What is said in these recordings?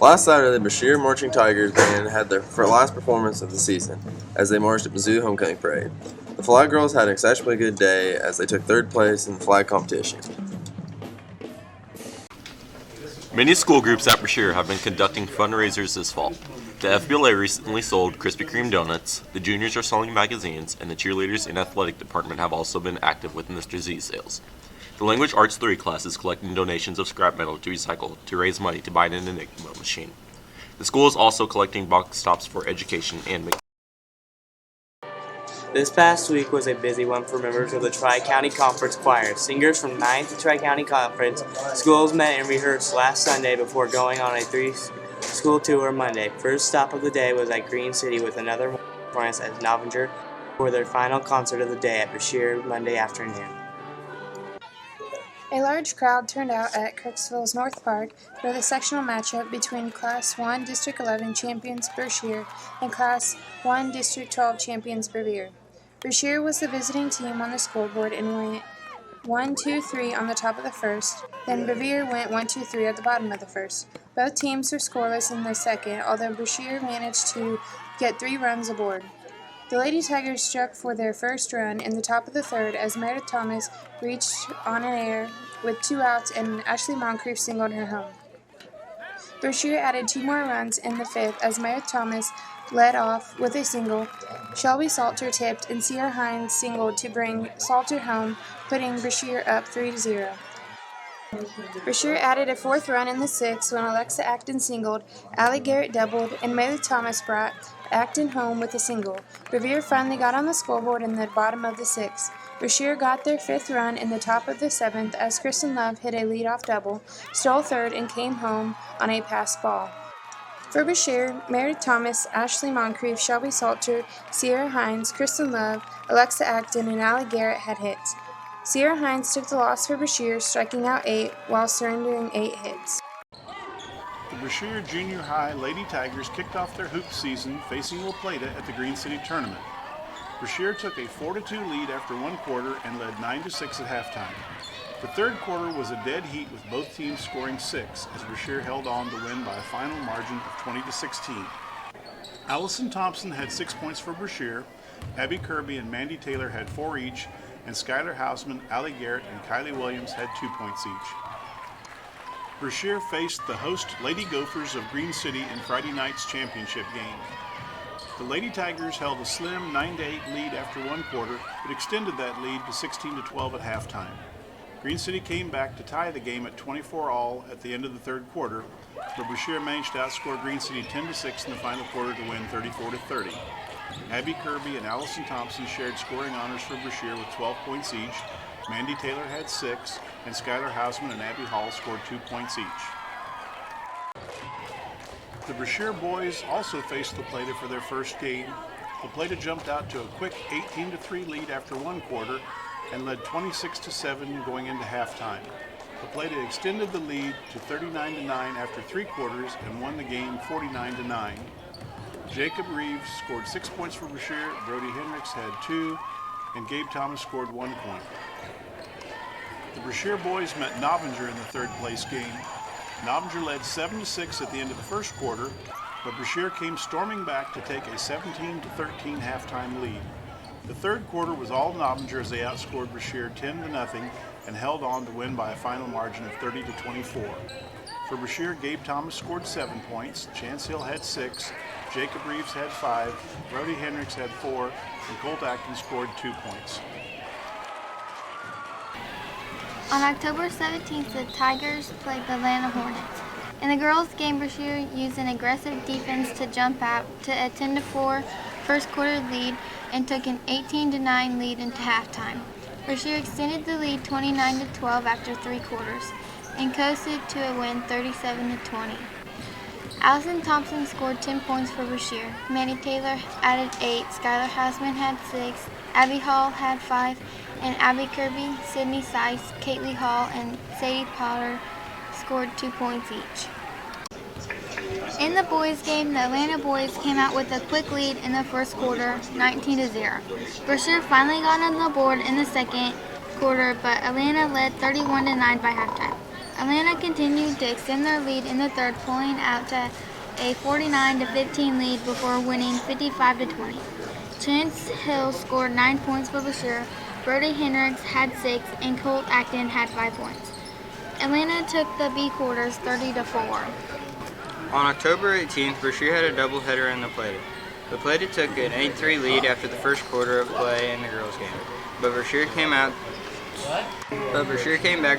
Last Saturday, the Brashear Marching Tigers band had their last performance of the season as they marched at Mizzou Homecoming Parade. The Flag Girls had an exceptionally good day as they took third place in the flag competition. Many school groups at Brashear have been conducting fundraisers this fall. The FBLA recently sold Krispy Kreme donuts, the juniors are selling magazines, and the cheerleaders and athletic department have also been active with Mr. Z sales. The Language Arts 3 class is collecting donations of scrap metal to recycle to raise money to buy an Enigma machine. The school is also collecting box tops for education and This past week was a busy one for members of the Tri-County Conference Choir. Singers from 9th Tri-County Conference schools met and rehearsed last Sunday before going on a 3-school tour Monday. First stop of the day was at Green City with another performance at Novinger for their final concert of the day at Brashear Monday afternoon. A large crowd turned out at Kirksville's North Park for the sectional matchup between Class 1 District 11 champions Brashear and Class 1 District 12 champions Brevier. Brashear was the visiting team on the scoreboard and went 1-2-3 on the top of the first, then Brevier went 1-2-3 at the bottom of the first. Both teams were scoreless in the second, although Brashear managed to get 3 runs aboard. The Lady Tigers struck for their first run in the top of the third as Meredith Thomas reached on an air with 2 outs and Ashley Moncrief singled her home. Brashear added 2 more runs in the fifth as Meredith Thomas led off with a single. Shelby Salter tipped and Sierra Hines singled to bring Salter home, putting Brashear up 3-0. Brashear added a 4th run in the 6th when Alexa Acton singled, Allie Garrett doubled, and Meredith Thomas brought Acton home with a single. Brevier finally got on the scoreboard in the bottom of the 6th. Brashear got their 5th run in the top of the 7th as Kristen Love hit a leadoff double, stole third, and came home on a pass ball. For Brashear, Meredith Thomas, Ashley Moncrief, Shelby Salter, Sierra Hines, Kristen Love, Alexa Acton, and Allie Garrett had hits. Sierra Hines took the loss for Brashear, striking out 8 while surrendering 8 hits. The Brashear Junior High Lady Tigers kicked off their hoop season facing La Plata at the Green City Tournament. Brashear took a 4-2 lead after 1 quarter and led 9-6 at halftime. The third quarter was a dead heat with both teams scoring 6 as Brashear held on to win by a final margin of 20-16. Allison Thompson had 6 points for Brashear, Abby Kirby and Mandy Taylor had 4 each, and Skylar Hausman, Allie Garrett, and Kylie Williams had 2 points each. Brashear faced the host Lady Gophers of Green City in Friday night's championship game. The Lady Tigers held a slim 9-8 lead after 1 quarter, but extended that lead to 16-12 at halftime. Green City came back to tie the game at 24-all at the end of the third quarter, but Brashear managed to outscore Green City 10-6 in the final quarter to win 34-30. Abby Kirby and Allison Thompson shared scoring honors for Brashear with 12 points each. Mandy Taylor had 6, and Skylar Hausman and Abby Hall scored 2 points each. The Brashear boys also faced La Plata for their first game. La Plata jumped out to a quick 18-3 lead after 1 quarter and led 26-7 going into halftime. La Plata extended the lead to 39-9 after 3 quarters and won the game 49-9. Jacob Reeves scored 6 points for Brashear, Brody Hendricks had 2, and Gabe Thomas scored 1 point. The Brashear boys met Novinger in the third place game. Novinger led 7-6 at the end of the first quarter, but Brashear came storming back to take a 17-13 halftime lead. The third quarter was all Novinger as they outscored Brashear 10-0 and held on to win by a final margin of 30-24. For Brashear, Gabe Thomas scored 7 points, Chance Hill had 6, Jacob Reeves had 5, Brody Hendricks had 4, and Colt Atkins scored 2 points. On October 17th, the Tigers played the Atlanta Hornets. In the girls' game, Brashear used an aggressive defense to jump out to a 10-4 first quarter lead and took an 18-9 lead into halftime. Brashear extended the lead 29-12 after 3 quarters and coasted to a win 37-20. Allison Thompson scored 10 points for Brashear. Mandy Taylor added 8, Skylar Hausman had 6, Abby Hall had 5, and Abby Kirby, Sydney Seiss, Kaylee Hall, and Sadie Potter scored 2 points each. In the boys' game, the Atlanta boys came out with a quick lead in the first quarter, 19-0. Brashear finally got on the board in the second quarter, but Atlanta led 31-9 by halftime. Atlanta continued to extend their lead in the third, pulling out to a 49-15 lead before winning 55-20. Chance Hill scored 9 points for Brashear, Brody Hendricks had 6, and Colt Acton had 5 points. Atlanta took the B quarters 30-4. On October 18th, Brashear had a doubleheader in the Plata. The Plata took an 8-3 lead after the first quarter of play in the girls' game, but Brashear came back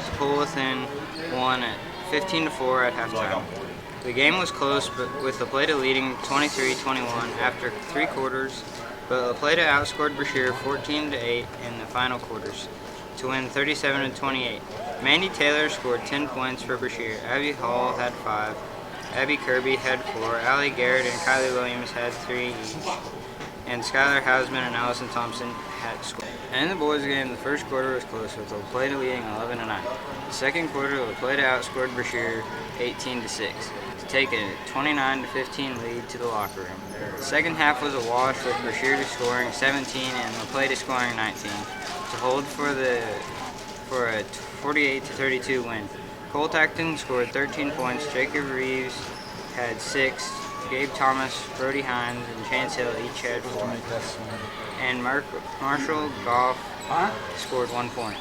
to pull within one at 15-4 at halftime. The game was close, but with the Plata leading 23-21 after 3 quarters, but the Plata outscored Brashear 14-8 in the final quarters to win 37-28. Mandy Taylor scored 10 points for Brashear. Abby Hall had 5. Abby Kirby had 4. Allie Garrett and Kylie Williams had 3 each. And Skylar Hausman and Allison Thompson had scored. And in the boys' game, the first quarter was close, with La Plata leading 11-9. The second quarter, La Plata outscored Brashear 18-6 to take a 29-15 lead to the locker room. The second half was a wash, with Brashear scoring 17 and La Plata scoring 19 to hold for a 48-32 win. Colt Acton scored 13 points. Jacob Reeves had 6. Gabe Thomas, Brody Hines, and Chance Hill each had 4. And Marshall Goff scored 1 point.